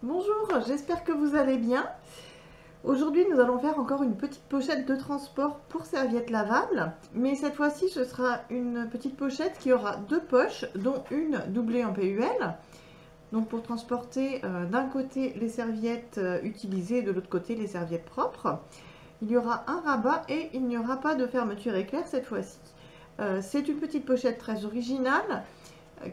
Bonjour, j'espère que vous allez bien. Aujourd'hui, nous allons faire encore une petite pochette de transport pour serviettes lavables. Mais cette fois-ci, ce sera une petite pochette qui aura deux poches, dont une doublée en PUL. Donc pour transporter d'un côté les serviettes utilisées et de l'autre côté les serviettes propres. Il y aura un rabat et il n'y aura pas de fermeture éclair cette fois-ci. C'est une petite pochette très originale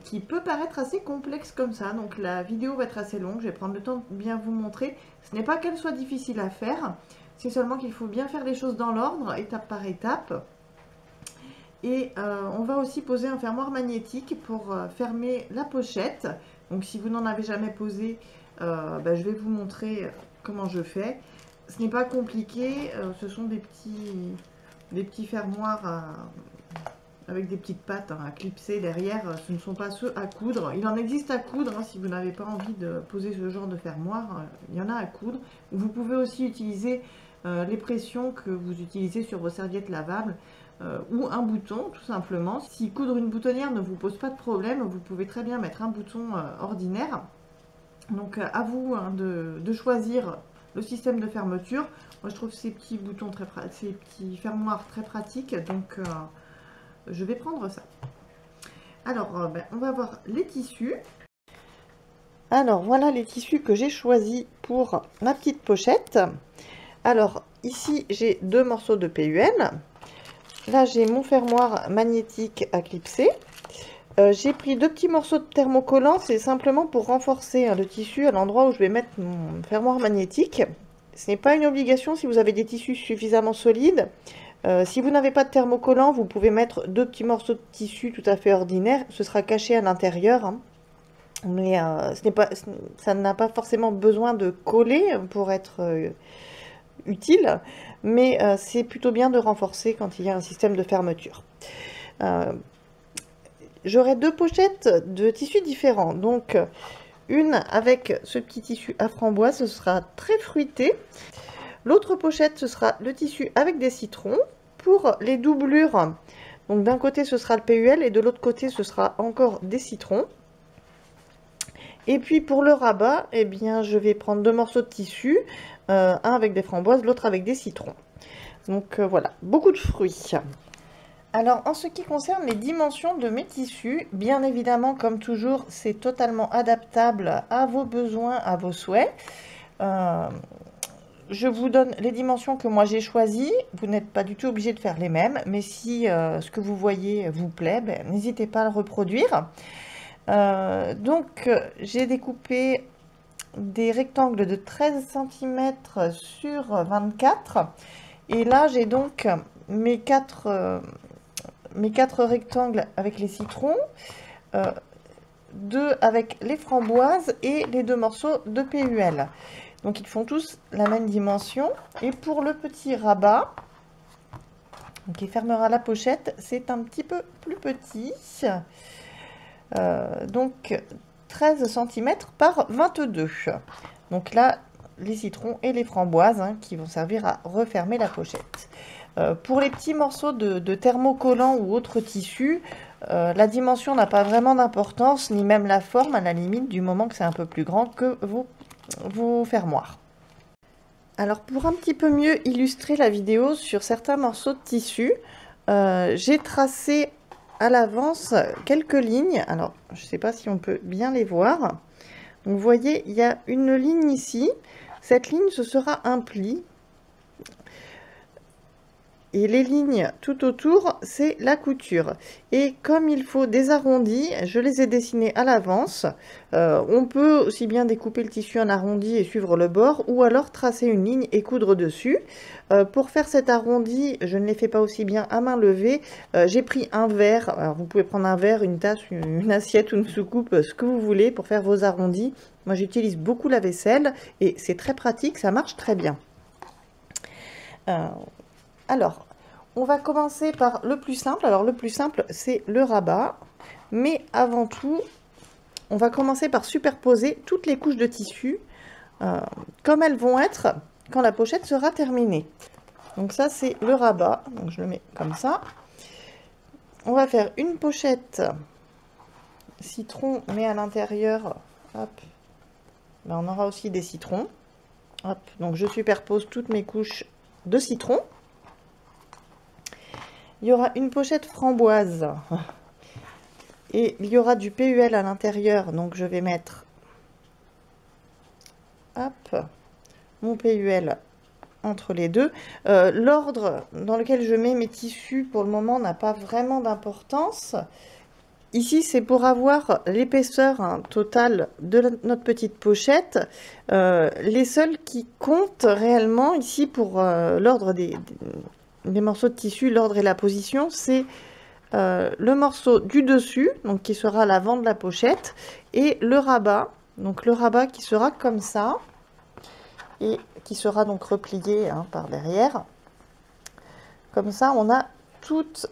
qui peut paraître assez complexe comme ça, donc la vidéo va être assez longue, je vais prendre le temps de bien vous montrer. Ce n'est pas qu'elle soit difficile à faire, c'est seulement qu'il faut bien faire les choses dans l'ordre, étape par étape. Et on va aussi poser un fermoir magnétique pour fermer la pochette. Donc si vous n'en avez jamais posé, je vais vous montrer comment je fais. Ce n'est pas compliqué, ce sont des petits fermoirs avec des petites pattes à clipser derrière. Ce ne sont pas ceux à coudre. Il en existe à coudre, si vous n'avez pas envie de poser ce genre de fermoir, il y en a à coudre. Vous pouvez aussi utiliser les pressions que vous utilisez sur vos serviettes lavables ou un bouton tout simplement. Si coudre une boutonnière ne vous pose pas de problème, vous pouvez très bien mettre un bouton ordinaire. Donc à vous de choisir le système de fermeture. Moi je trouve ces petits boutons ces petits fermoirs très pratiques, donc je vais prendre ça. Alors, on va voir les tissus. Alors, voilà les tissus que j'ai choisis pour ma petite pochette. Alors, ici, j'ai deux morceaux de PUL. Là, j'ai mon fermoir magnétique à clipser. J'ai pris deux petits morceaux de thermocollant. C'est simplement pour renforcer le tissu à l'endroit où je vais mettre mon fermoir magnétique. Ce n'est pas une obligation si vous avez des tissus suffisamment solides. Si vous n'avez pas de thermocollant, vous pouvez mettre deux petits morceaux de tissu tout à fait ordinaires. Ce sera caché à l'intérieur, hein. Mais ça n'a pas forcément besoin de coller pour être utile. Mais c'est plutôt bien de renforcer quand il y a un système de fermeture. J'aurai deux pochettes de tissus différents. Donc, une avec ce petit tissu à framboise, ce sera très fruité. L'autre pochette, ce sera le tissu avec des citrons. Pour les doublures, donc d'un côté ce sera le PUL et de l'autre côté ce sera encore des citrons. Et puis pour le rabat, eh bien, je vais prendre deux morceaux de tissu, un avec des framboises, l'autre avec des citrons. Donc voilà, beaucoup de fruits. Alors en ce qui concerne les dimensions de mes tissus, bien évidemment comme toujours, c'est totalement adaptable à vos besoins, à vos souhaits. Je vous donne les dimensions que moi j'ai choisies. Vous n'êtes pas du tout obligé de faire les mêmes, mais si ce que vous voyez vous plaît, n'hésitez pas à le reproduire. Donc j'ai découpé des rectangles de 13 cm sur 24. Et là j'ai donc mes quatre rectangles avec les citrons, deux avec les framboises et les deux morceaux de PUL. Donc ils font tous la même dimension. Et pour le petit rabat, qui fermera la pochette, c'est un petit peu plus petit. Donc 13 cm par 22. Donc là, les citrons et les framboises qui vont servir à refermer la pochette. Pour les petits morceaux de thermocollant ou autre tissu, la dimension n'a pas vraiment d'importance, ni même la forme à la limite, du moment que c'est un peu plus grand que vos fermoirs. Alors pour un petit peu mieux illustrer la vidéo sur certains morceaux de tissu, j'ai tracé à l'avance quelques lignes. Alors je ne sais pas si on peut bien les voir. Donc vous voyez, il y a une ligne ici. Cette ligne, ce sera un pli. Et les lignes tout autour, c'est la couture. Et comme il faut des arrondis, je les ai dessinés à l'avance. On peut aussi bien découper le tissu en arrondi et suivre le bord, ou alors tracer une ligne et coudre dessus. Pour faire cet arrondi, je ne l'ai fait pas aussi bien à main levée. J'ai pris un verre. Alors vous pouvez prendre un verre, une tasse, une assiette ou une soucoupe, ce que vous voulez pour faire vos arrondis. Moi j'utilise beaucoup la vaisselle et c'est très pratique, ça marche très bien. Alors, on va commencer par le plus simple. Alors, le plus simple, c'est le rabat. Mais avant tout, on va commencer par superposer toutes les couches de tissu comme elles vont être quand la pochette sera terminée. Donc ça, c'est le rabat. Donc, je le mets comme ça. On va faire une pochette citron, mais à l'intérieur, hop, ben, on aura aussi des citrons. Hop, donc je superpose toutes mes couches de citron. Il y aura une pochette framboise. Et il y aura du PUL à l'intérieur. Donc je vais mettre hop, mon PUL entre les deux. L'ordre dans lequel je mets mes tissus pour le moment n'a pas vraiment d'importance. Ici, c'est pour avoir l'épaisseur totale de notre petite pochette. Les seuls qui comptent réellement ici pour l'ordre des morceaux de tissu, l'ordre et la position, c'est le morceau du dessus, donc qui sera à l'avant de la pochette, et le rabat. Donc le rabat qui sera comme ça, et qui sera donc replié par derrière. Comme ça, on a toutes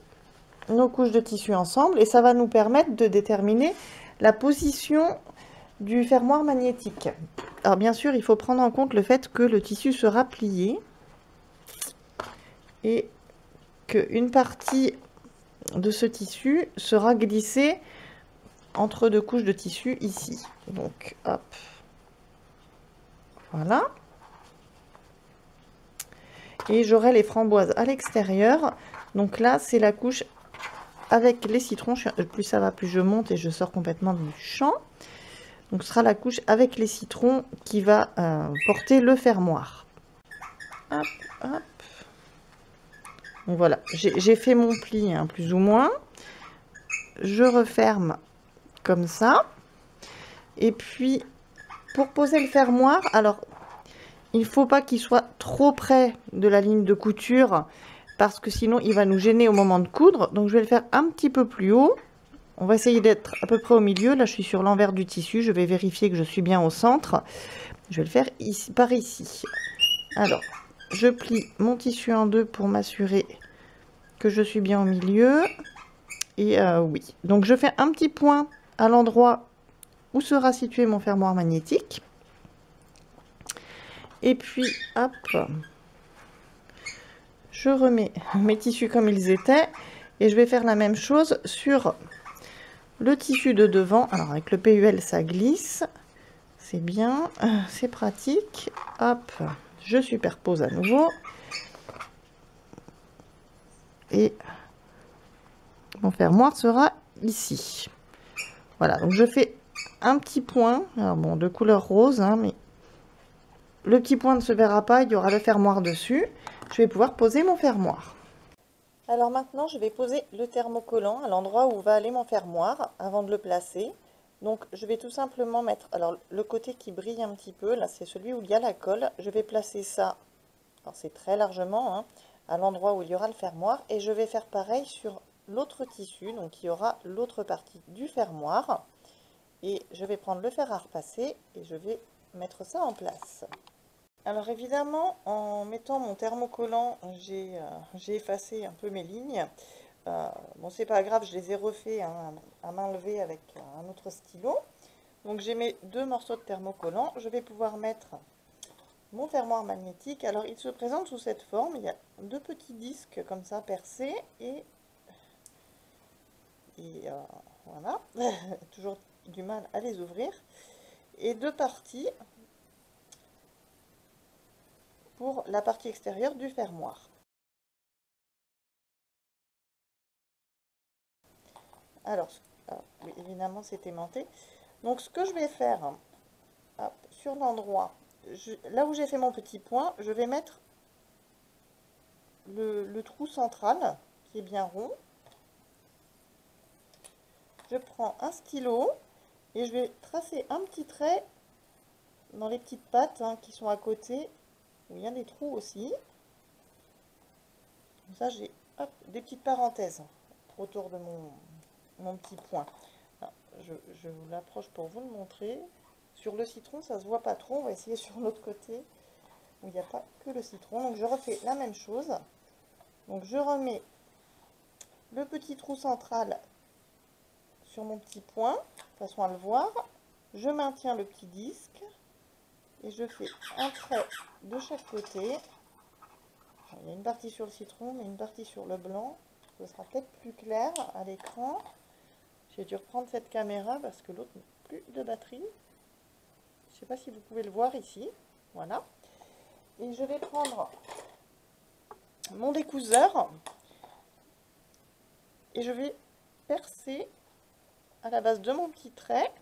nos couches de tissu ensemble, et ça va nous permettre de déterminer la position du fermoir magnétique. Alors bien sûr, il faut prendre en compte le fait que le tissu sera plié, et qu'une partie de ce tissu sera glissée entre deux couches de tissu ici. Donc hop, voilà. Et j'aurai les framboises à l'extérieur. Donc là, c'est la couche avec les citrons. Plus ça va, plus je monte et je sors complètement du champ. Donc ce sera la couche avec les citrons qui va porter le fermoir. Hop, hop. Donc voilà, j'ai fait mon pli plus ou moins. Je referme comme ça. Et puis, pour poser le fermoir, alors, il ne faut pas qu'il soit trop près de la ligne de couture, parce que sinon, il va nous gêner au moment de coudre. Donc, je vais le faire un petit peu plus haut. On va essayer d'être à peu près au milieu. Là, je suis sur l'envers du tissu. Je vais vérifier que je suis bien au centre. Je vais le faire ici, par ici. Alors, je plie mon tissu en deux pour m'assurer que je suis bien au milieu. Et oui. Donc, je fais un petit point à l'endroit où sera situé mon fermoir magnétique. Et puis, hop, je remets mes tissus comme ils étaient. Et je vais faire la même chose sur le tissu de devant. Alors, avec le PUL, ça glisse. C'est bien, c'est pratique. Hop, je superpose à nouveau. Et mon fermoir sera ici. Voilà, donc je fais un petit point. Alors bon, de couleur rose, mais le petit point ne se verra pas, il y aura le fermoir dessus. Je vais pouvoir poser mon fermoir. Alors maintenant, je vais poser le thermocollant à l'endroit où va aller mon fermoir avant de le placer. Donc je vais tout simplement mettre, alors le côté qui brille un petit peu, là c'est celui où il y a la colle. Je vais placer ça, alors c'est très largement, à l'endroit où il y aura le fermoir. Et je vais faire pareil sur l'autre tissu, donc il y aura l'autre partie du fermoir. Et je vais prendre le fer à repasser et je vais mettre ça en place. Alors évidemment, en mettant mon thermocollant, j'ai effacé un peu mes lignes. Bon, c'est pas grave, je les ai refait à main levée avec un autre stylo. Donc j'ai mes deux morceaux de thermocollant. Je vais pouvoir mettre mon fermoir magnétique. Alors il se présente sous cette forme. Il y a deux petits disques comme ça percés et voilà, toujours du mal à les ouvrir. Et deux parties pour la partie extérieure du fermoir. Alors oui, évidemment c'est aimanté. Donc ce que je vais faire, hop, sur l'endroit, là où j'ai fait mon petit point, je vais mettre le trou central qui est bien rond. Je prends un stylo et je vais tracer un petit trait dans les petites pattes qui sont à côté, où il y a des trous aussi. Comme ça, j'ai des petites parenthèses autour de mon petit point. Alors, je vous l'approche pour vous le montrer. Sur le citron, ça se voit pas trop. On va essayer sur l'autre côté, où il n'y a pas que le citron. Donc, je refais la même chose. Donc, je remets le petit trou central sur mon petit point, de façon à le voir. Je maintiens le petit disque et je fais un trait de chaque côté. Alors, il y a une partie sur le citron, mais une partie sur le blanc. Ce sera peut-être plus clair à l'écran. J'ai dû reprendre cette caméra parce que l'autre n'a plus de batterie. Je ne sais pas si vous pouvez le voir ici. Voilà. Et je vais prendre mon découseur et je vais percer à la base de mon petit trait.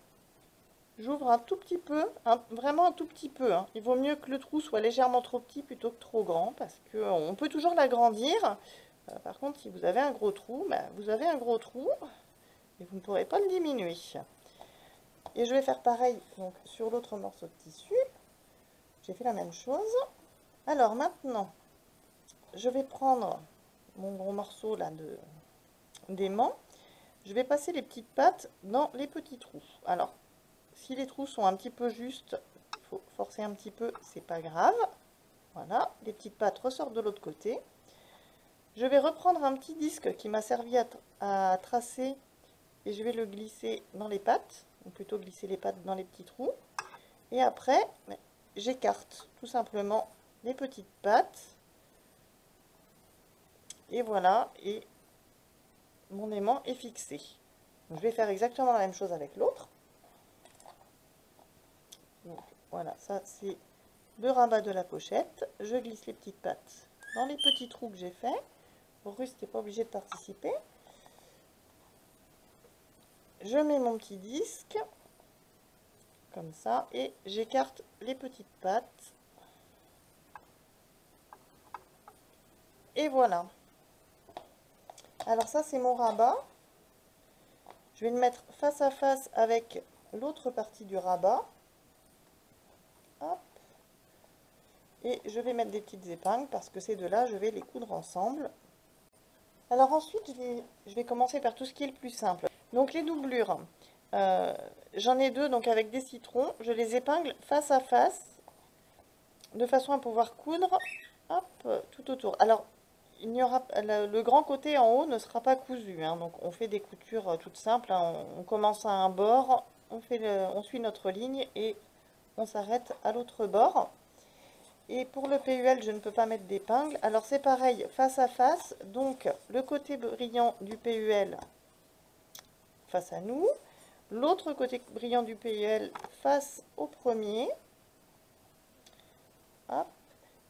J'ouvre un tout petit peu, vraiment un tout petit peu, hein. Il vaut mieux que le trou soit légèrement trop petit plutôt que trop grand, parce qu'on peut toujours l'agrandir. Par contre, si vous avez un gros trou, vous avez un gros trou et vous ne pourrez pas le diminuer. Et je vais faire pareil donc, sur l'autre morceau de tissu. J'ai fait la même chose. Alors maintenant, je vais prendre mon gros morceau là d'aimant. Je vais passer les petites pattes dans les petits trous. Alors, si les trous sont un petit peu justes, il faut forcer un petit peu, c'est pas grave. Voilà, les petites pattes ressortent de l'autre côté. Je vais reprendre un petit disque qui m'a servi à tracer et je vais le glisser dans les pattes, ou plutôt glisser les pattes dans les petits trous. Et après, j'écarte tout simplement les petites pattes. Et voilà, et mon aimant est fixé. Donc, je vais faire exactement la même chose avec l'autre. Donc voilà, ça c'est le rabat de la pochette. Je glisse les petites pattes dans les petits trous que j'ai fait. Russe n'est pas obligé de participer. Je mets mon petit disque comme ça et j'écarte les petites pattes. Et voilà. Alors ça c'est mon rabat. Je vais le mettre face à face avec l'autre partie du rabat. Hop. Et je vais mettre des petites épingles parce que ces deux-là, je vais les coudre ensemble. Alors ensuite, je vais commencer par tout ce qui est le plus simple. Donc les doublures, j'en ai deux donc avec des citrons. Je les épingle face à face de façon à pouvoir coudre hop, tout autour. Alors, il n'y aura le grand côté en haut ne sera pas cousu, hein, donc on fait des coutures toutes simples. Hein, on commence à un bord, on suit notre ligne et on s'arrête à l'autre bord. Et pour le PUL, je ne peux pas mettre d'épingle. Alors c'est pareil, face à face. Donc le côté brillant du PUL face à nous. L'autre côté brillant du PUL face au premier. Hop.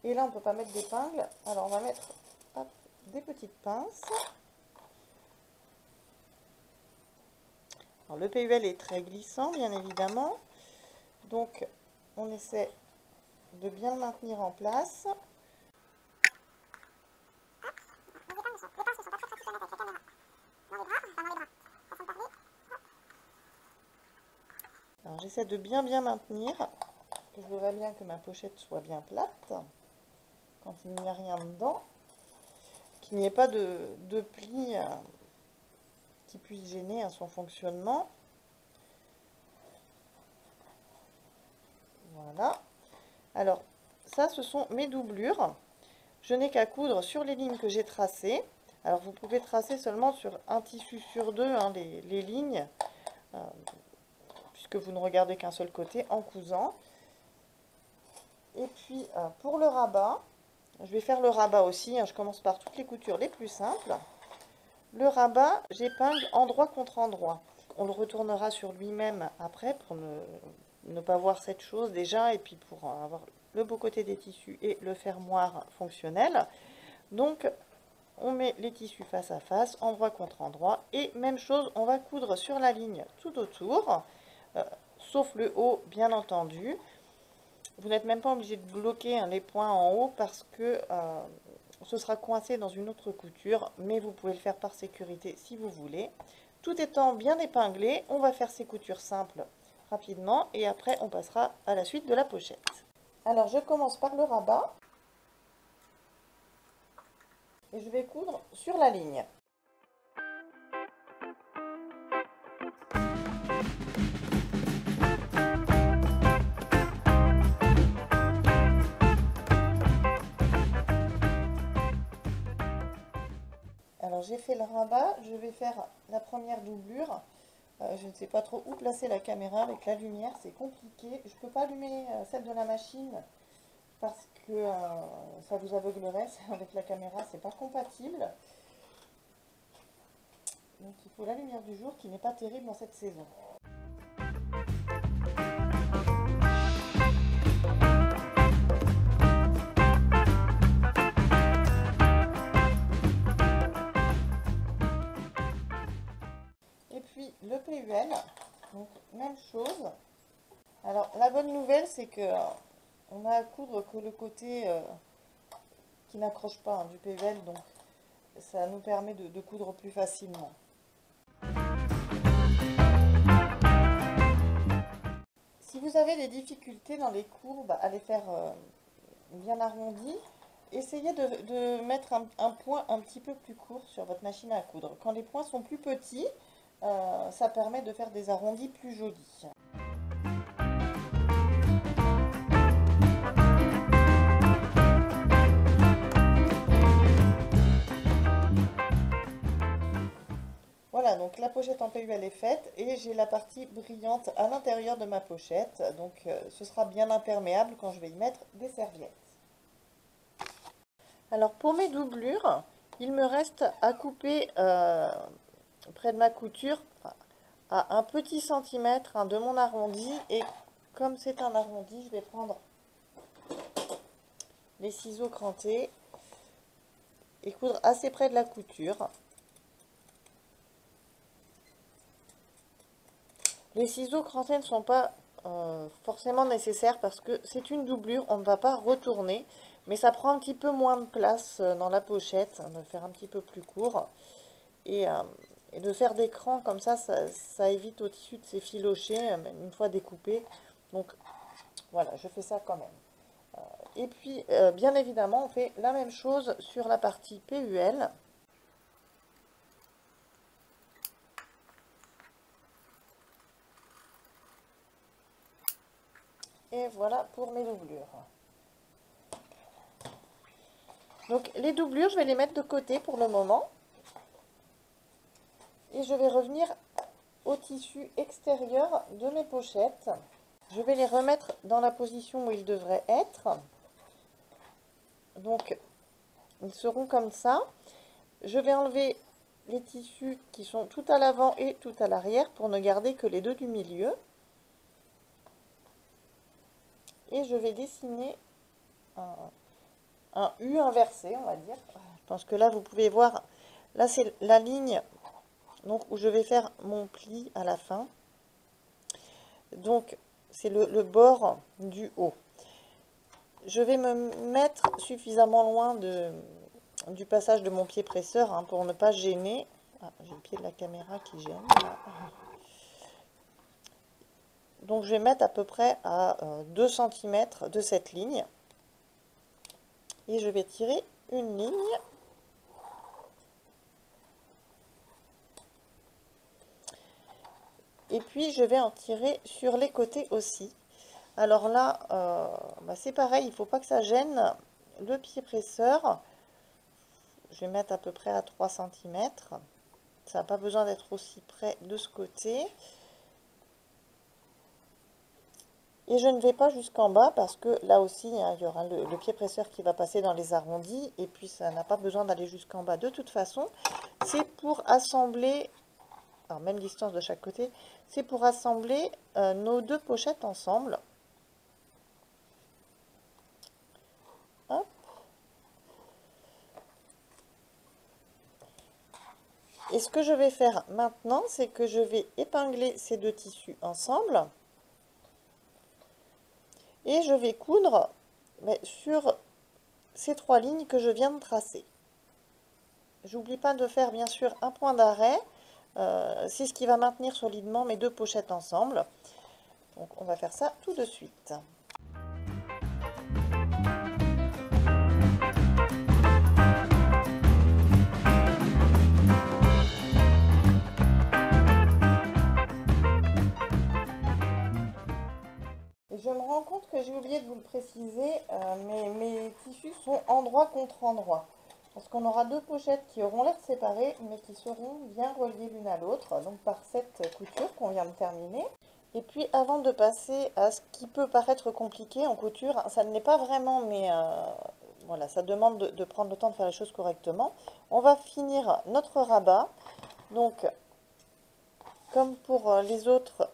Et là, on ne peut pas mettre d'épingle. Alors on va mettre hop, des petites pinces. Alors le PUL est très glissant, bien évidemment. Donc on essaie de bien le maintenir en place. Alors j'essaie de bien maintenir. Je voudrais bien que ma pochette soit bien plate quand il n'y a rien dedans, qu'il n'y ait pas de plis qui puissent gêner son fonctionnement. Voilà. Alors, ça, ce sont mes doublures. Je n'ai qu'à coudre sur les lignes que j'ai tracées. Alors, vous pouvez tracer seulement sur un tissu sur deux, hein, les lignes, puisque vous ne regardez qu'un seul côté en cousant. Et puis, pour le rabat, je vais faire le rabat aussi. Hein, je commence par toutes les coutures les plus simples. Le rabat, j'épingle endroit contre endroit. On le retournera sur lui-même après pour ne pas voir cette chose déjà et puis pour avoir le beau côté des tissus et le fermoir fonctionnel. Donc on met les tissus face à face, endroit contre endroit et même chose, on va coudre sur la ligne tout autour, sauf le haut bien entendu. Vous n'êtes même pas obligé de bloquer les points en haut parce que ce sera coincé dans une autre couture, mais vous pouvez le faire par sécurité si vous voulez. Tout étant bien épinglé, on va faire ces coutures simples rapidement et après on passera à la suite de la pochette. Alors je commence par le rabat et je vais coudre sur la ligne. Alors j'ai fait le rabat, je vais faire la première doublure. Je ne sais pas trop où placer la caméra avec la lumière, c'est compliqué. Je ne peux pas allumer celle de la machine parce que ça vous aveuglerait. Avec la caméra, c'est pas compatible. Donc il faut la lumière du jour qui n'est pas terrible dans cette saison. puis le PUL, donc même chose. Alors la bonne nouvelle c'est que on n'a à coudre que le côté qui n'accroche pas du PUL, donc ça nous permet de coudre plus facilement. Si vous avez des difficultés dans les courbes à les faire bien arrondies, essayez de mettre un point un petit peu plus court sur votre machine à coudre. Quand les points sont plus petits, ça permet de faire des arrondis plus jolis. Voilà, donc la pochette en PU elle est faite et j'ai la partie brillante à l'intérieur de ma pochette. Donc ce sera bien imperméable quand je vais y mettre des serviettes. Alors pour mes doublures, il me reste à couper près de ma couture à un petit centimètre de mon arrondi. Et comme c'est un arrondi, je vais prendre les ciseaux crantés et coudre assez près de la couture. Les ciseaux crantés ne sont pas forcément nécessaires parce que c'est une doublure, on ne va pas retourner, mais ça prend un petit peu moins de place dans la pochette, de faire un petit peu plus court. Et de faire des crans comme ça évite au tissu de s'effilocher une fois découpé. Donc voilà, je fais ça quand même. Et puis, bien évidemment, on fait la même chose sur la partie PUL. Et voilà pour mes doublures. Donc les doublures, je vais les mettre de côté pour le moment. Et je vais revenir au tissu extérieur de mes pochettes. Je vais les remettre dans la position où ils devraient être. Donc, ils seront comme ça. Je vais enlever les tissus qui sont tout à l'avant et tout à l'arrière pour ne garder que les deux du milieu. Et je vais dessiner un U inversé, on va dire. Je pense que là, vous pouvez voir, là, c'est la ligne donc, où je vais faire mon pli à la fin. Donc, c'est le bord du haut. Je vais me mettre suffisamment loin du passage de mon pied presseur pour ne pas gêner. Ah, j'ai le pied de la caméra qui gêne. Là. Donc, je vais mettre à peu près à 2 cm de cette ligne. Et je vais tirer une ligne. Et puis, je vais en tirer sur les côtés aussi. Alors là, c'est pareil, il ne faut pas que ça gêne le pied presseur. Je vais mettre à peu près à 3 cm. Ça n'a pas besoin d'être aussi près de ce côté. Et je ne vais pas jusqu'en bas parce que là aussi, il y aura le pied presseur qui va passer dans les arrondis. Et puis, ça n'a pas besoin d'aller jusqu'en bas de toute façon. C'est pour assembler, alors même distance de chaque côté, c'est pour assembler nos deux pochettes ensemble. Hop. Et ce que je vais faire maintenant, c'est que je vais épingler ces deux tissus ensemble. Et je vais coudre sur ces 3 lignes que je viens de tracer. J'oublie pas de faire bien sûr un point d'arrêt. C'est ce qui va maintenir solidement mes deux pochettes ensemble. Donc on va faire ça tout de suite. Et je me rends compte que j'ai oublié de vous le préciser, mes tissus sont endroit contre endroit. Parce qu'on aura deux pochettes qui auront l'air séparées, mais qui seront bien reliées l'une à l'autre, donc par cette couture qu'on vient de terminer. Et puis avant de passer à ce qui peut paraître compliqué en couture, ça ne l'est pas vraiment, mais voilà, ça demande de prendre le temps de faire les choses correctement. On va finir notre rabat. Donc, comme pour les autres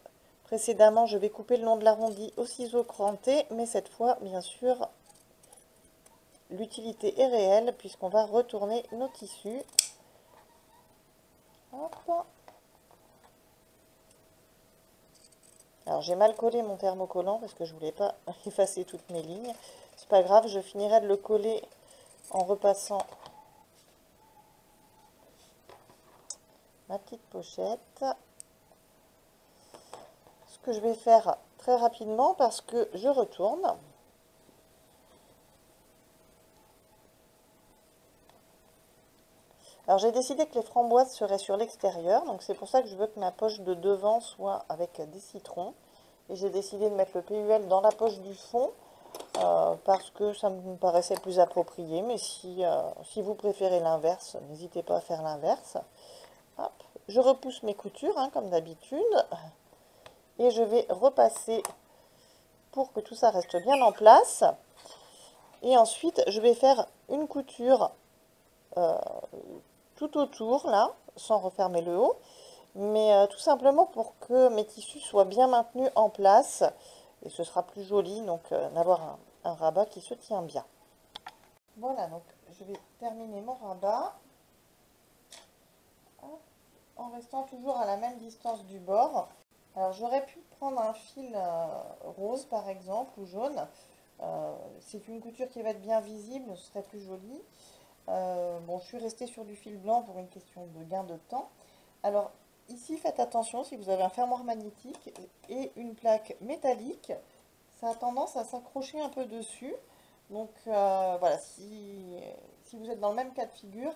précédemment, je vais couper le long de l'arrondi au ciseau cranté, mais cette fois, bien sûr, l'utilité est réelle puisqu'on va retourner nos tissus. Hop. Alors j'ai mal collé mon thermocollant parce que je voulais pas effacer toutes mes lignes. C'est pas grave, je finirai de le coller en repassant ma petite pochette. Ce que je vais faire très rapidement parce que je retourne. Alors j'ai décidé que les framboises seraient sur l'extérieur, donc c'est pour ça que je veux que ma poche de devant soit avec des citrons. Et j'ai décidé de mettre le PUL dans la poche du fond parce que ça me paraissait plus approprié. Mais si vous préférez l'inverse, n'hésitez pas à faire l'inverse. Je repousse mes coutures hein, comme d'habitude et je vais repasser pour que tout ça reste bien en place. Et ensuite je vais faire une couture tout autour là, sans refermer le haut, mais tout simplement pour que mes tissus soient bien maintenus en place, et ce sera plus joli donc d'avoir un rabat qui se tient bien. Voilà, donc je vais terminer mon rabat en restant toujours à la même distance du bord. Alors j'aurais pu prendre un fil rose par exemple ou jaune, c'est une couture qui va être bien visible, ce serait plus joli. Bon, je suis restée sur du fil blanc pour une question de gain de temps. Alors ici, faites attention, si vous avez un fermoir magnétique et une plaque métallique, ça a tendance à s'accrocher un peu dessus. Donc voilà, si vous êtes dans le même cas de figure,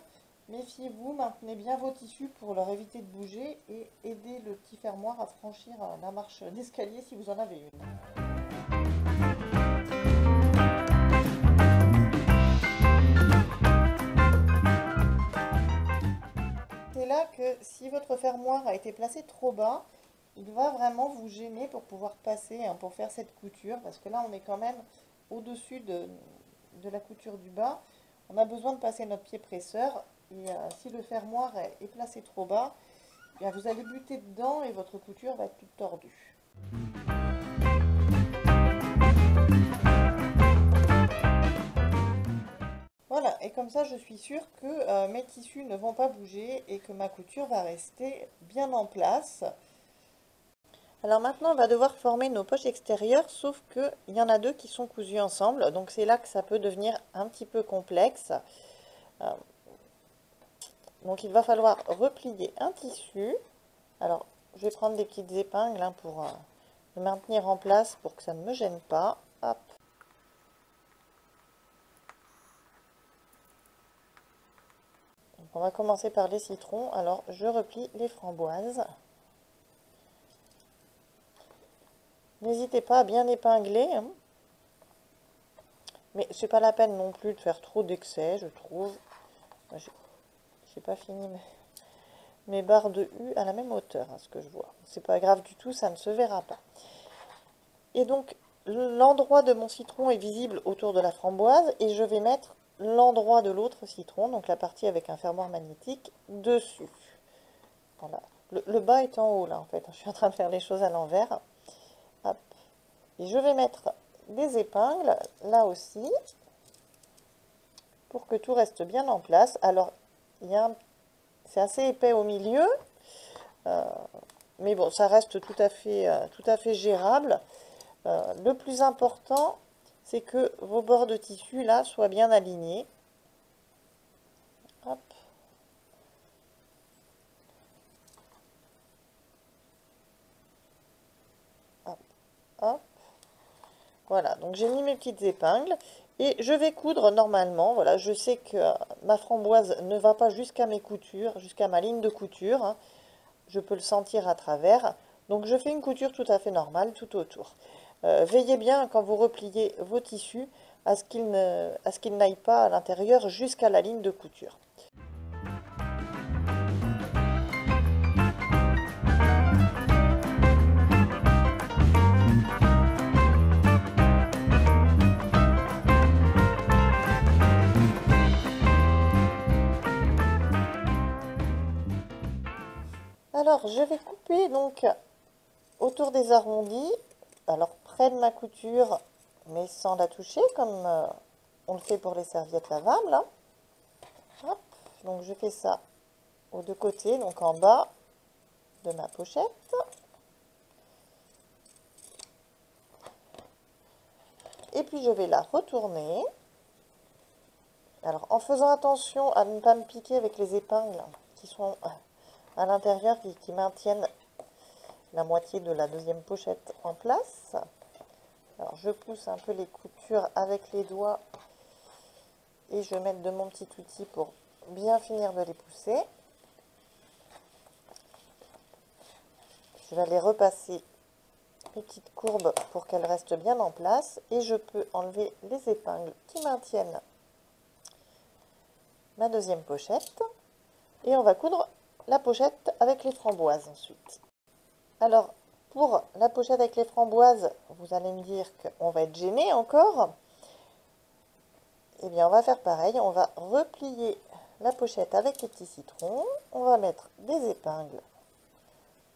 méfiez-vous, maintenez bien vos tissus pour leur éviter de bouger et aider le petit fermoir à franchir la marche d'escalier si vous en avez une. C'est là que si votre fermoir a été placé trop bas, il va vraiment vous gêner pour pouvoir passer, hein, pour faire cette couture, parce que là on est quand même au-dessus de la couture du bas. On a besoin de passer notre pied presseur, et si le fermoir est placé trop bas, bien vous allez buter dedans et votre couture va être toute tordue. Voilà, et comme ça je suis sûre que mes tissus ne vont pas bouger et que ma couture va rester bien en place. Alors maintenant on va devoir former nos poches extérieures, sauf qu'il y en a deux qui sont cousues ensemble, donc c'est là que ça peut devenir un petit peu complexe. Donc il va falloir replier un tissu. Alors je vais prendre des petites épingles hein, pour le maintenir en place pour que ça ne me gêne pas. Hop. On va commencer par les citrons. Alors, je replie les framboises. N'hésitez pas à bien épingler. Hein. Mais c'est pas la peine non plus de faire trop d'excès, je trouve. J'ai pas fini mes barres de U à la même hauteur, à ce que je vois. C'est pas grave du tout, ça ne se verra pas. Et donc, l'endroit de mon citron est visible autour de la framboise. Et je vais mettre l'endroit de l'autre citron, donc la partie avec un fermoir magnétique, dessus. Voilà. Le bas est en haut, là, en fait. Je suis en train de faire les choses à l'envers. Hop. Et je vais mettre des épingles, là aussi, pour que tout reste bien en place. Alors, c'est assez épais au milieu, mais bon, ça reste tout à fait gérable. Le plus important, c'est que vos bords de tissu, là, soient bien alignés. Hop. Hop. Hop. Voilà, donc j'ai mis mes petites épingles. Et je vais coudre normalement. Voilà, je sais que ma framboise ne va pas jusqu'à mes coutures, jusqu'à ma ligne de couture. Hein. Je peux le sentir à travers. Donc je fais une couture tout à fait normale tout autour. Veillez bien quand vous repliez vos tissus à ce qu'ils n'aillent pas à l'intérieur jusqu'à la ligne de couture. Alors je vais couper donc autour des arrondis, alors près de ma couture, mais sans la toucher, comme on le fait pour les serviettes lavables. Hein. Hop. Donc je fais ça aux deux côtés, donc en bas de ma pochette. et puis je vais la retourner. Alors en faisant attention à ne pas me piquer avec les épingles qui sont à l'intérieur, qui maintiennent la moitié de la deuxième pochette en place. Alors je pousse un peu les coutures avec les doigts et je vais mettre de mon petit outil pour bien finir de les pousser. Je vais les repasser les petites courbes pour qu'elles restent bien en place et je peux enlever les épingles qui maintiennent ma deuxième pochette et on va coudre la pochette avec les framboises ensuite. Alors pour la pochette avec les framboises, vous allez me dire qu'on va être gêné encore. Eh bien on va faire pareil, on va replier la pochette avec les petits citrons, on va mettre des épingles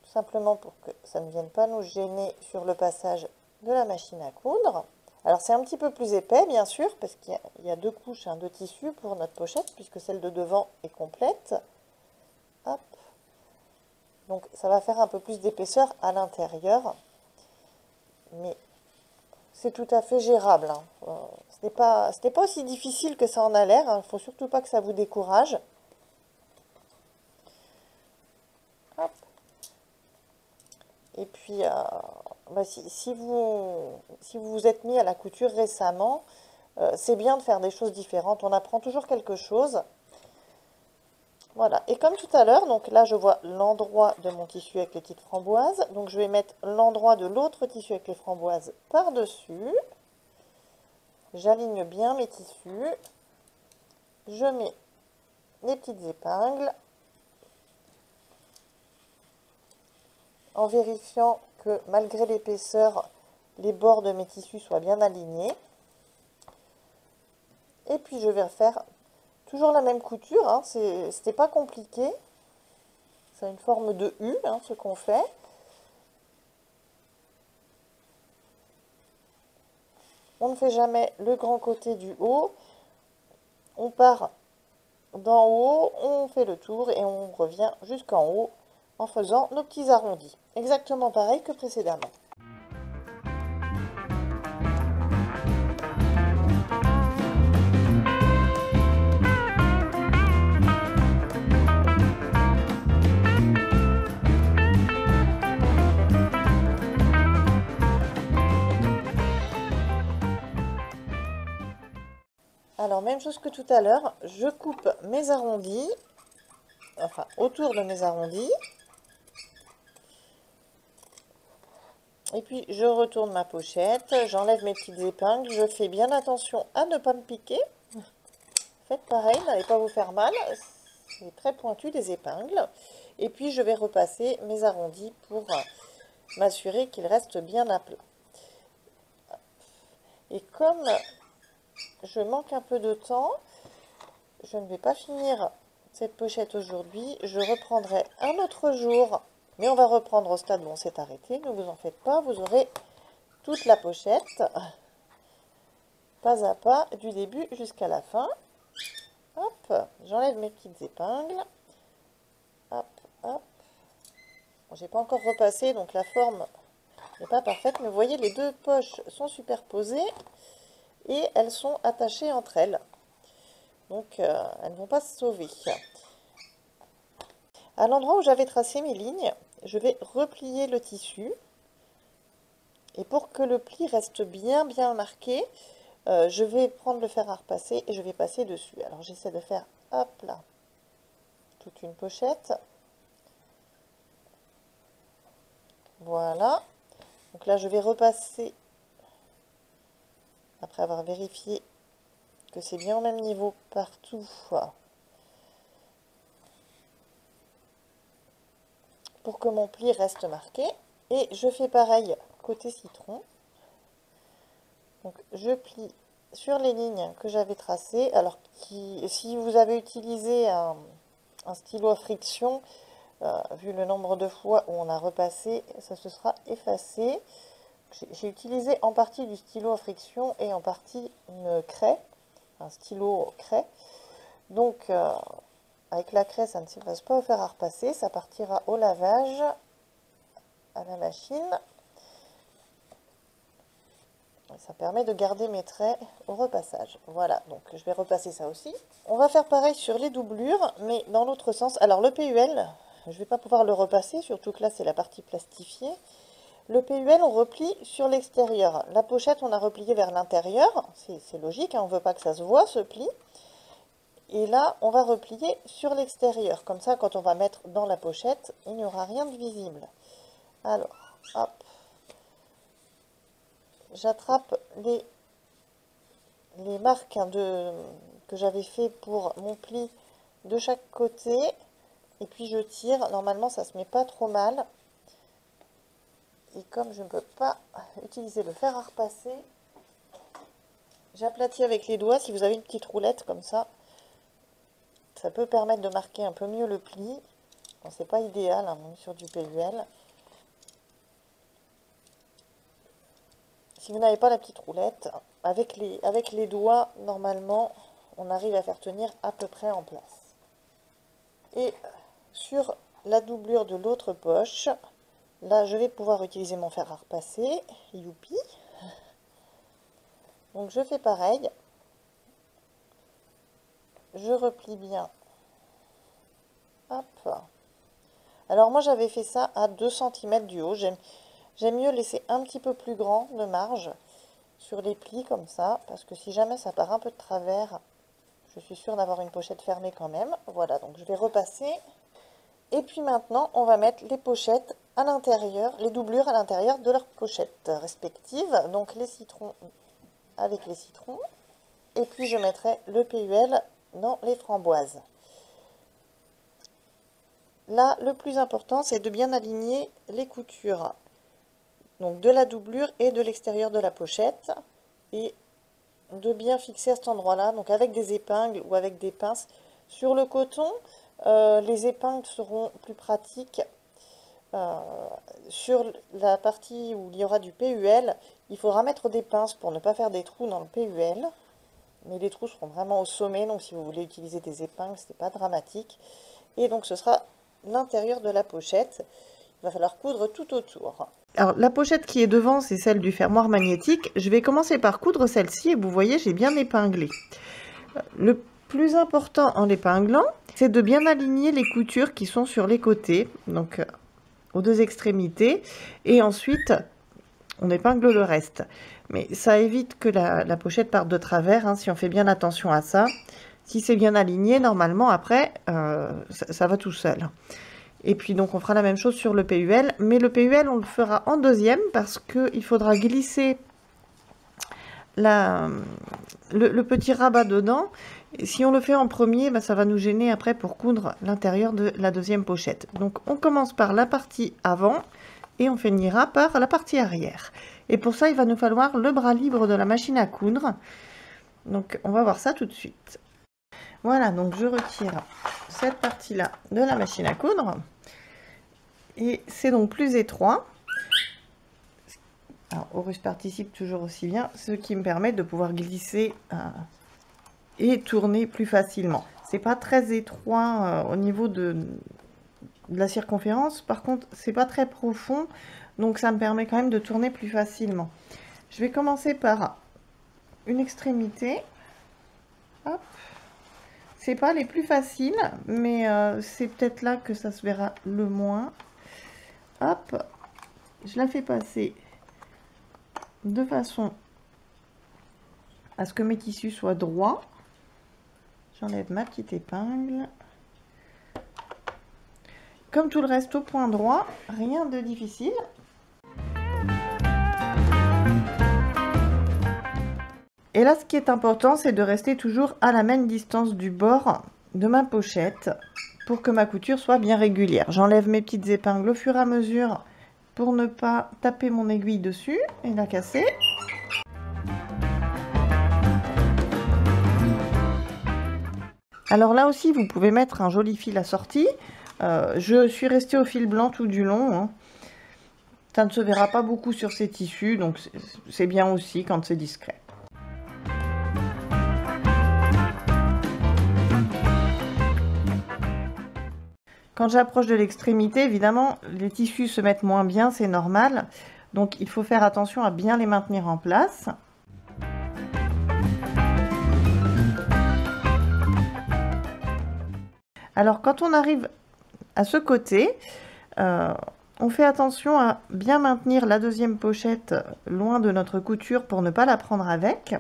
tout simplement pour que ça ne vienne pas nous gêner sur le passage de la machine à coudre. Alors c'est un petit peu plus épais bien sûr parce qu'il y a deux couches de tissu pour notre pochette puisque celle de devant est complète. Hop. Donc ça va faire un peu plus d'épaisseur à l'intérieur, mais c'est tout à fait gérable. Ce n'est pas aussi difficile que ça en a l'air. Il ne faut surtout pas que ça vous décourage. Hop. Et puis, si vous vous êtes mis à la couture récemment, c'est bien de faire des choses différentes. On apprend toujours quelque chose. Voilà. Et comme tout à l'heure, donc là, je vois l'endroit de mon tissu avec les petites framboises. Donc, je vais mettre l'endroit de l'autre tissu avec les framboises par-dessus. J'aligne bien mes tissus. Je mets les petites épingles. En vérifiant que malgré l'épaisseur, les bords de mes tissus soient bien alignés. Et puis je vais faire toujours la même couture, c'était pas compliqué. C'est une forme de U, ce qu'on fait. On ne fait jamais le grand côté du haut. On part d'en haut, on fait le tour et on revient jusqu'en haut en faisant nos petits arrondis. Exactement pareil que précédemment. Alors, même chose que tout à l'heure, je coupe mes arrondis, enfin autour de mes arrondis. Et puis, je retourne ma pochette, j'enlève mes petites épingles, je fais bien attention à ne pas me piquer. Faites pareil, n'allez pas vous faire mal, c'est très pointu les épingles. Et puis, je vais repasser mes arrondis pour m'assurer qu'ils restent bien à plat. Et comme je manque un peu de temps, je ne vais pas finir cette pochette aujourd'hui, je reprendrai un autre jour. Mais on va reprendre au stade où on s'est arrêté, ne vous en faites pas, vous aurez toute la pochette, pas à pas, du début jusqu'à la fin. Hop, j'enlève mes petites épingles. Hop, hop. Bon, j'ai pas encore repassé, donc la forme n'est pas parfaite, mais vous voyez, les deux poches sont superposées et elles sont attachées entre elles. Donc, elles ne vont pas se sauver. À l'endroit où j'avais tracé mes lignes, je vais replier le tissu. Et pour que le pli reste bien marqué, je vais prendre le fer à repasser et je vais passer dessus. Alors j'essaie de faire, hop là, toute une pochette. Voilà. Donc là, je vais repasser, après avoir vérifié que c'est bien au même niveau partout. Pour que mon pli reste marqué. Et je fais pareil côté citron. Donc je plie sur les lignes que j'avais tracées. Alors si vous avez utilisé un stylo à friction, vu le nombre de fois où on a repassé, ça se sera effacé. J'ai utilisé en partie du stylo à friction et en partie une craie, un stylo craie. Donc avec la craie, ça ne s'efface pas au fer à repasser, ça partira au lavage à la machine. Ça permet de garder mes traits au repassage. Voilà, donc je vais repasser ça aussi. On va faire pareil sur les doublures, mais dans l'autre sens. Alors le PUL, je ne vais pas pouvoir le repasser, surtout que là c'est la partie plastifiée. Le PUL, on replie sur l'extérieur. La pochette, on a replié vers l'intérieur. C'est logique, hein, on ne veut pas que ça se voit, ce pli. Et là, on va replier sur l'extérieur. Comme ça, quand on va mettre dans la pochette, il n'y aura rien de visible. Alors, hop. J'attrape les marques que j'avais fait pour mon pli de chaque côté. Et puis je tire. Normalement, ça ne se met pas trop mal. Et comme je ne peux pas utiliser le fer à repasser, j'aplatis avec les doigts. Si vous avez une petite roulette comme ça peut permettre de marquer un peu mieux le pli. Bon, c'est pas idéal, hein, on est sur du PUL. Si vous n'avez pas la petite roulette, avec les doigts, normalement, on arrive à faire tenir à peu près en place. Et sur la doublure de l'autre poche, là, je vais pouvoir utiliser mon fer à repasser. Youpi! Donc, je fais pareil. Je replie bien. Hop. Alors, moi, j'avais fait ça à 2 cm du haut. J'aime mieux laisser un petit peu plus grand de marge sur les plis comme ça, parce que si jamais ça part un peu de travers, je suis sûre d'avoir une pochette fermée quand même. Voilà, donc je vais repasser. Et puis maintenant, on va mettre les pochettes à l'intérieur, les doublures à l'intérieur de leurs pochettes respectives. Donc les citrons avec les citrons. Et puis je mettrai le PUL dans les framboises. Là, le plus important, c'est de bien aligner les coutures. Donc de la doublure et de l'extérieur de la pochette. Et de bien fixer à cet endroit-là, donc avec des épingles ou avec des pinces. Sur le coton, les épingles seront plus pratiques. Sur la partie où il y aura du PUL, il faudra mettre des pinces pour ne pas faire des trous dans le PUL. Mais les trous seront vraiment au sommet, donc si vous voulez utiliser des épingles, ce n'est pas dramatique. Et donc ce sera l'intérieur de la pochette. Il va falloir coudre tout autour. Alors la pochette qui est devant, c'est celle du fermoir magnétique. Je vais commencer par coudre celle-ci et vous voyez, j'ai bien épinglé. Le plus important en épinglant, c'est de bien aligner les coutures qui sont sur les côtés, donc aux deux extrémités, et ensuite on épingle le reste. Mais ça évite que la pochette parte de travers, hein, si on fait bien attention à ça. Si c'est bien aligné, normalement après, ça va tout seul. Et puis donc on fera la même chose sur le PUL, mais le PUL on le fera en deuxième parce qu'il faudra glisser le petit rabat dedans. Et si on le fait en premier, bah, ça va nous gêner après pour coudre l'intérieur de la deuxième pochette. Donc on commence par la partie avant et on finira par la partie arrière. Et pour ça il va nous falloir le bras libre de la machine à coudre. Donc on va voir ça tout de suite. Voilà, donc je retire cette partie-là de la machine à coudre. Et c'est donc plus étroit. Alors, Horus participe toujours aussi bien, ce qui me permet de pouvoir glisser et tourner plus facilement. C'est pas très étroit au niveau de la circonférence. Par contre, c'est pas très profond. Donc ça me permet quand même de tourner plus facilement. Je vais commencer par une extrémité. Hop. C'est pas les plus faciles, mais c'est peut-être là que ça se verra le moins. Hop, je la fais passer de façon à ce que mes tissus soient droits. J'enlève ma petite épingle. Comme tout le reste au point droit, rien de difficile. Et là, ce qui est important, c'est de rester toujours à la même distance du bord de ma pochette pour que ma couture soit bien régulière. J'enlève mes petites épingles au fur et à mesure pour ne pas taper mon aiguille dessus et la casser. Alors là aussi, vous pouvez mettre un joli fil assorti. Je suis restée au fil blanc tout du long, hein. Ça ne se verra pas beaucoup sur ces tissus, donc c'est bien aussi quand c'est discret. Quand j'approche de l'extrémité, évidemment, les tissus se mettent moins bien, c'est normal. Donc il faut faire attention à bien les maintenir en place. Alors quand on arrive à ce côté, on fait attention à bien maintenir la deuxième pochette loin de notre couture pour ne pas la prendre avec.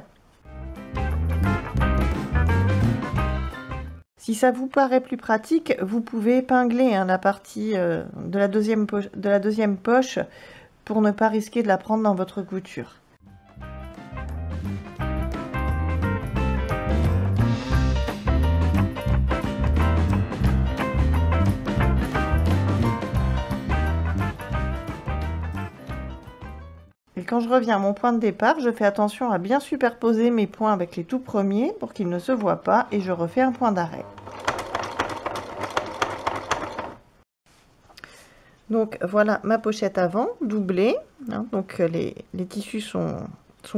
Si ça vous paraît plus pratique, vous pouvez épingler la partie de la deuxième poche pour ne pas risquer de la prendre dans votre couture. Et quand je reviens à mon point de départ, je fais attention à bien superposer mes points avec les tout premiers pour qu'ils ne se voient pas et je refais un point d'arrêt. Donc voilà ma pochette avant, doublée. Hein, donc les tissus sont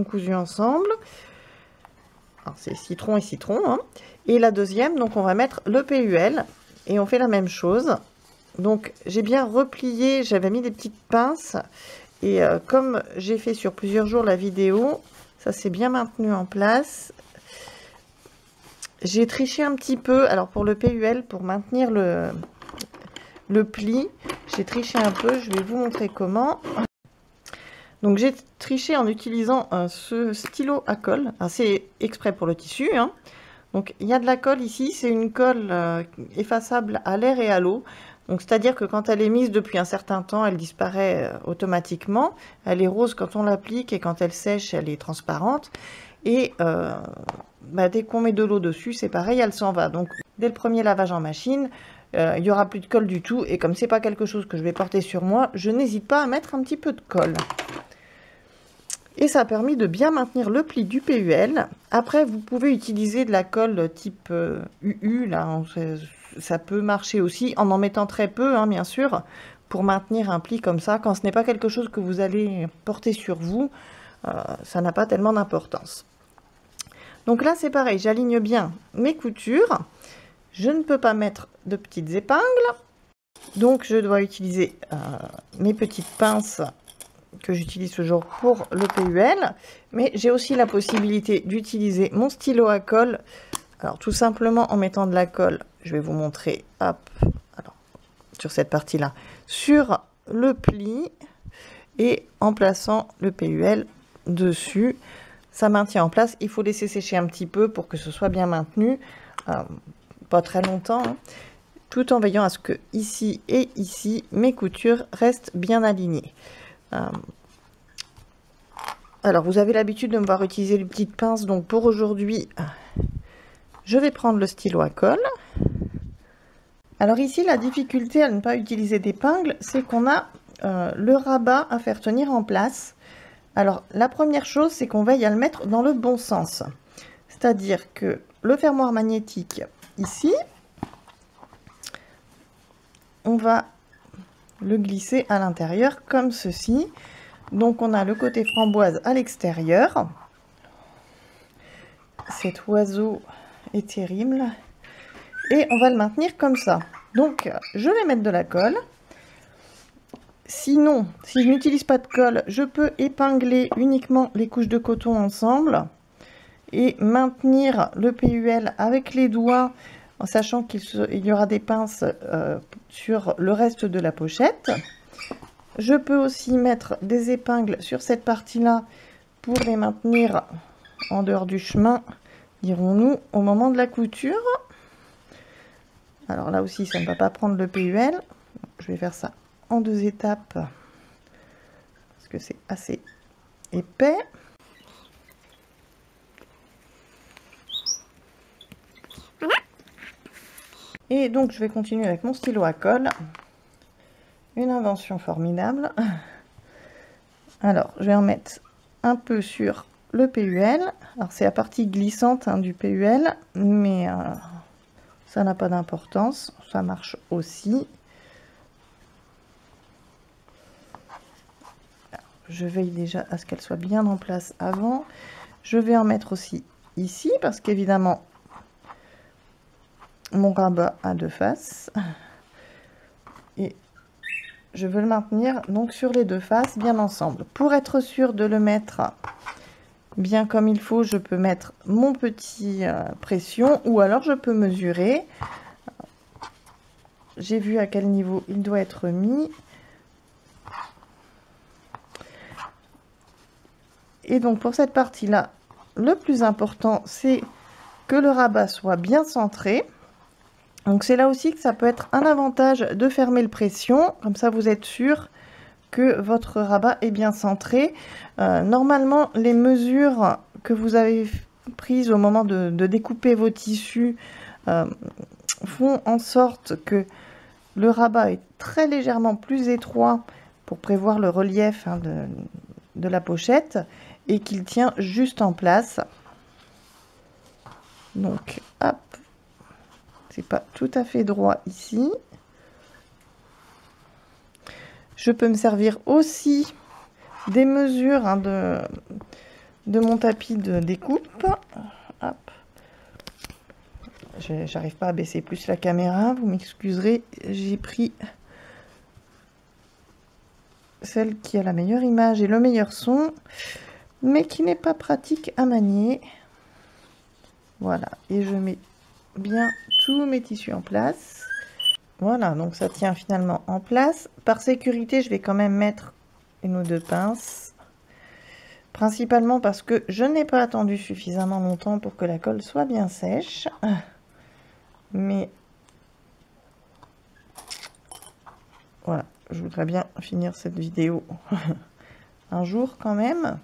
cousus ensemble. C'est citron et citron. Hein. Et la deuxième, donc on va mettre le PUL et on fait la même chose. Donc j'ai bien replié, j'avais mis des petites pinces. Et comme j'ai fait sur plusieurs jours la vidéo, ça s'est bien maintenu en place. J'ai triché un petit peu, alors pour le PUL, pour maintenir le pli, j'ai triché un peu, je vais vous montrer comment. Donc j'ai triché en utilisant ce stylo à colle, c'est exprès pour le tissu. Hein. Donc il y a de la colle ici, c'est une colle effaçable à l'air et à l'eau. Donc c'est-à-dire que quand elle est mise depuis un certain temps, elle disparaît automatiquement. Elle est rose quand on l'applique et quand elle sèche, elle est transparente. Et dès qu'on met de l'eau dessus, c'est pareil, elle s'en va. Donc dès le premier lavage en machine, il n'y aura plus de colle du tout. Et comme c'est pas quelque chose que je vais porter sur moi, je n'hésite pas à mettre un petit peu de colle. Et ça a permis de bien maintenir le pli du PUL. Après, vous pouvez utiliser de la colle type UU, là, ça peut marcher aussi, en mettant très peu, hein, bien sûr, pour maintenir un pli comme ça. Quand ce n'est pas quelque chose que vous allez porter sur vous, ça n'a pas tellement d'importance. Donc là, c'est pareil, j'aligne bien mes coutures. Je ne peux pas mettre de petites épingles. Donc, je dois utiliser mes petites pinces que j'utilise toujours pour le PUL, mais j'ai aussi la possibilité d'utiliser mon stylo à colle. Alors tout simplement en mettant de la colle, je vais vous montrer, hop, alors, sur cette partie-là, sur le pli et en plaçant le PUL dessus, ça maintient en place. Il faut laisser sécher un petit peu pour que ce soit bien maintenu, pas très longtemps, hein, tout en veillant à ce que ici et ici, mes coutures restent bien alignées. Alors, vous avez l'habitude de me voir utiliser les petites pinces, donc pour aujourd'hui, je vais prendre le stylo à colle. Alors ici, la difficulté à ne pas utiliser d'épingle, c'est qu'on a le rabat à faire tenir en place. Alors, la première chose, c'est qu'on veille à le mettre dans le bon sens. C'est-à-dire que le fermoir magnétique, ici, on va le glisser à l'intérieur comme ceci. Donc on a le côté framboise à l'extérieur. Cet oiseau est terrible. Et on va le maintenir comme ça. Donc je vais mettre de la colle. Sinon, si je n'utilise pas de colle, je peux épingler uniquement les couches de coton ensemble et maintenir le PUL avec les doigts, en sachant qu'il y aura des pinces sur le reste de la pochette. Je peux aussi mettre des épingles sur cette partie-là pour les maintenir en dehors du chemin, dirons-nous, au moment de la couture. Alors là aussi, ça ne va pas prendre le PUL. Je vais faire ça en 2 étapes parce que c'est assez épais. Et donc, je vais continuer avec mon stylo à colle. Une invention formidable. Alors, je vais en mettre un peu sur le PUL. Alors, c'est la partie glissante du PUL, mais ça n'a pas d'importance. Ça marche aussi. Alors, je veille déjà à ce qu'elle soit bien en place avant. Je vais en mettre aussi ici, parce qu'évidemment, mon rabat a 2 faces. Et je veux le maintenir donc sur les deux faces bien ensemble. Pour être sûr de le mettre bien comme il faut, je peux mettre mon petit pression ou alors je peux mesurer. J'ai vu à quel niveau il doit être mis. Et donc pour cette partie-là, le plus important, c'est que le rabat soit bien centré. Donc c'est là aussi que ça peut être un avantage de fermer le pression. Comme ça, vous êtes sûr que votre rabat est bien centré. Normalement, les mesures que vous avez prises au moment de découper vos tissus font en sorte que le rabat est très légèrement plus étroit pour prévoir le relief de la pochette et qu'il tient juste en place. Donc, hop, c'est pas tout à fait droit ici. Je peux me servir aussi des mesures de mon tapis de découpe. Hop. J'arrive pas à baisser plus la caméra, vous m'excuserez, j'ai pris celle qui a la meilleure image et le meilleur son, mais qui n'est pas pratique à manier. Voilà, et je mets bien tous mes tissus en place. Voilà, donc ça tient finalement en place. Par sécurité, je vais quand même mettre une ou deux pinces. Principalement parce que je n'ai pas attendu suffisamment longtemps pour que la colle soit bien sèche. Mais voilà, je voudrais bien finir cette vidéo un jour quand même.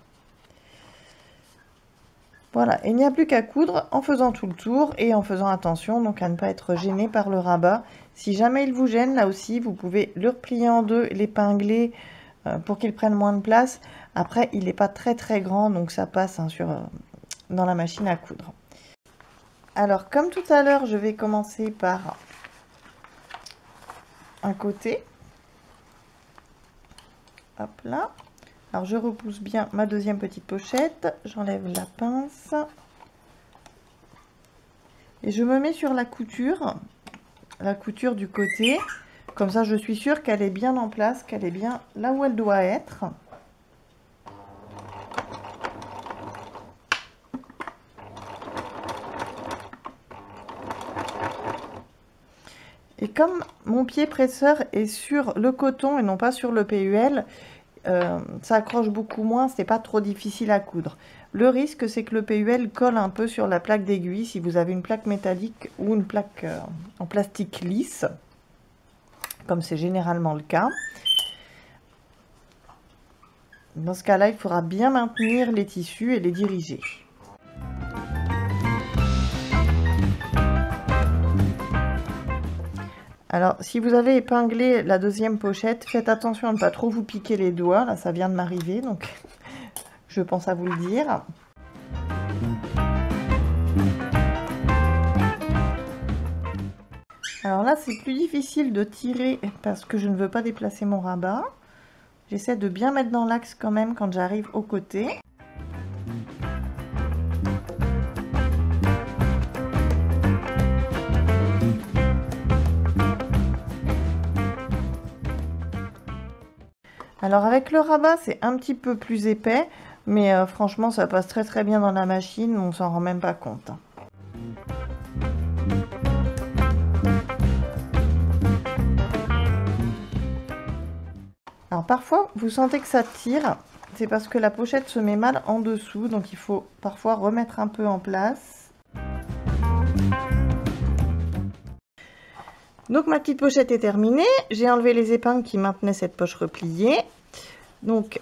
Voilà, il n'y a plus qu'à coudre en faisant tout le tour et en faisant attention donc à ne pas être gêné par le rabat. Si jamais il vous gêne, là aussi, vous pouvez le replier en deux, l'épingler pour qu'il prenne moins de place. Après, il n'est pas très grand, donc ça passe hein, dans la machine à coudre. Alors, comme tout à l'heure, je vais commencer par un côté. Hop là. Alors, je repousse bien ma deuxième petite pochette. J'enlève la pince. Et je me mets sur la couture du côté. Comme ça, je suis sûre qu'elle est bien en place, qu'elle est bien là où elle doit être. Et comme mon pied presseur est sur le coton et non pas sur le PUL, ça accroche beaucoup moins, c'est pas trop difficile à coudre. Le risque, c'est que le PUL colle un peu sur la plaque d'aiguille si vous avez une plaque métallique ou une plaque en plastique lisse, comme c'est généralement le cas. Dans ce cas-là, il faudra bien maintenir les tissus et les diriger. Alors, si vous avez épinglé la deuxième pochette, faites attention à ne pas trop vous piquer les doigts. Là, ça vient de m'arriver, donc je pense à vous le dire. Alors là, c'est plus difficile de tirer parce que je ne veux pas déplacer mon rabat. J'essaie de bien mettre dans l'axe quand même quand j'arrive au côté. Alors avec le rabat, c'est un petit peu plus épais, mais franchement, ça passe très bien dans la machine, on s'en rend même pas compte. Alors parfois, vous sentez que ça tire, c'est parce que la pochette se met mal en dessous, donc il faut parfois remettre un peu en place. Donc ma petite pochette est terminée, j'ai enlevé les épingles qui maintenaient cette poche repliée. Donc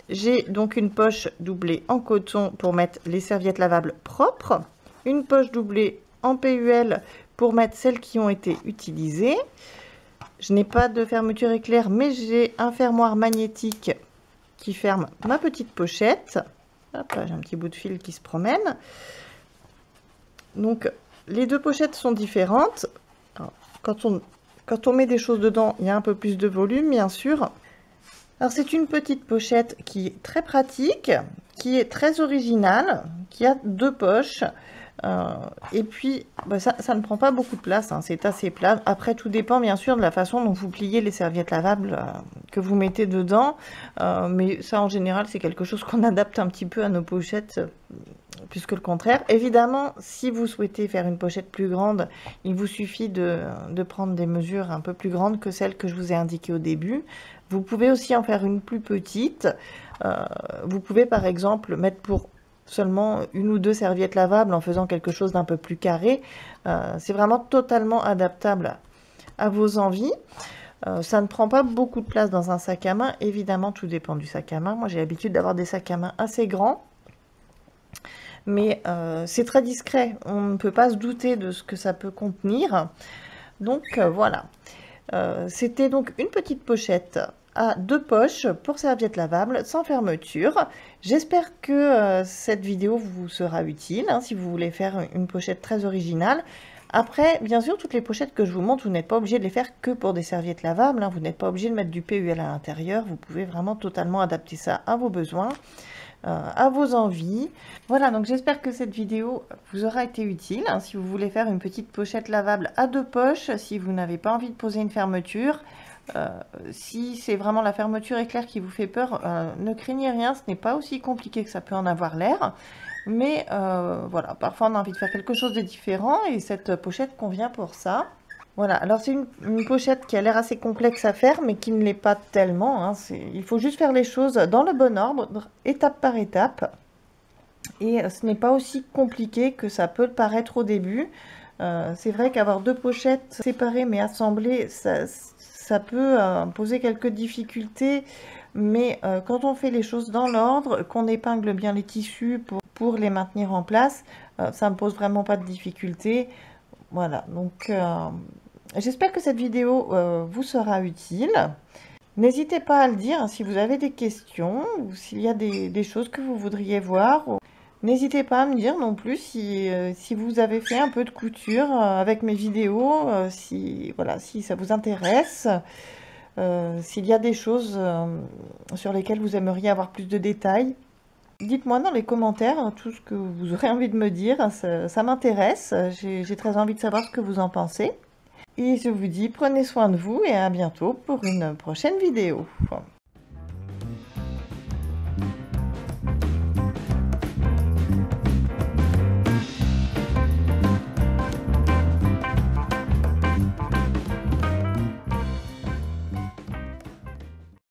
j'ai donc une poche doublée en coton pour mettre les serviettes lavables propres, une poche doublée en PUL pour mettre celles qui ont été utilisées. Je n'ai pas de fermeture éclair, mais j'ai un fermoir magnétique qui ferme ma petite pochette. Hop là, j'ai un petit bout de fil qui se promène. Donc les deux pochettes sont différentes. Alors, quand on met des choses dedans, il y a un peu plus de volume, bien sûr. Alors c'est une petite pochette qui est très pratique, qui est très originale, qui a deux poches. Et puis, bah, ça ne prend pas beaucoup de place, hein, c'est assez plat. Après, tout dépend bien sûr de la façon dont vous pliez les serviettes lavables que vous mettez dedans. Mais ça, en général, c'est quelque chose qu'on adapte un petit peu à nos pochettes, plus que le contraire. Évidemment, si vous souhaitez faire une pochette plus grande, il vous suffit de prendre des mesures un peu plus grandes que celles que je vous ai indiquées au début. Vous pouvez aussi en faire une plus petite. Vous pouvez par exemple mettre pour seulement une ou deux serviettes lavables en faisant quelque chose d'un peu plus carré. C'est vraiment totalement adaptable à vos envies. Ça ne prend pas beaucoup de place dans un sac à main. Évidemment, tout dépend du sac à main. Moi, j'ai l'habitude d'avoir des sacs à main assez grands. Mais c'est très discret. On ne peut pas se douter de ce que ça peut contenir. Donc, voilà. C'était donc une petite pochette à 2 poches pour serviettes lavables sans fermeture. J'espère que cette vidéo vous sera utile, hein, si vous voulez faire une pochette très originale. Après, bien sûr, toutes les pochettes que je vous montre, vous n'êtes pas obligé de les faire que pour des serviettes lavables, hein. Vous n'êtes pas obligé de mettre du PUL à l'intérieur. Vous pouvez vraiment totalement adapter ça à vos besoins, à vos envies. Voilà, donc j'espère que cette vidéo vous aura été utile, hein, si vous voulez faire une petite pochette lavable à 2 poches, si vous n'avez pas envie de poser une fermeture. Si c'est vraiment la fermeture éclair qui vous fait peur, ne craignez rien, ce n'est pas aussi compliqué que ça peut en avoir l'air. Mais voilà, parfois on a envie de faire quelque chose de différent et cette pochette convient pour ça. Voilà, alors c'est une pochette qui a l'air assez complexe à faire, mais qui ne l'est pas tellement, hein. Il faut juste faire les choses dans le bon ordre, étape par étape. Et ce n'est pas aussi compliqué que ça peut le paraître au début. C'est vrai qu'avoir 2 pochettes séparées mais assemblées, ça peut poser quelques difficultés. Mais quand on fait les choses dans l'ordre, qu'on épingle bien les tissus pour les maintenir en place, ça ne pose vraiment pas de difficultés. Voilà, donc j'espère que cette vidéo vous sera utile. N'hésitez pas à le dire, hein, si vous avez des questions ou s'il y a des choses que vous voudriez voir. N'hésitez pas à me dire non plus si vous avez fait un peu de couture avec mes vidéos, voilà, si ça vous intéresse, s'il y a des choses sur lesquelles vous aimeriez avoir plus de détails. Dites-moi dans les commentaires, hein, tout ce que vous aurez envie de me dire, ça m'intéresse, j'ai très envie de savoir ce que vous en pensez. Et je vous dis, prenez soin de vous et à bientôt pour une prochaine vidéo.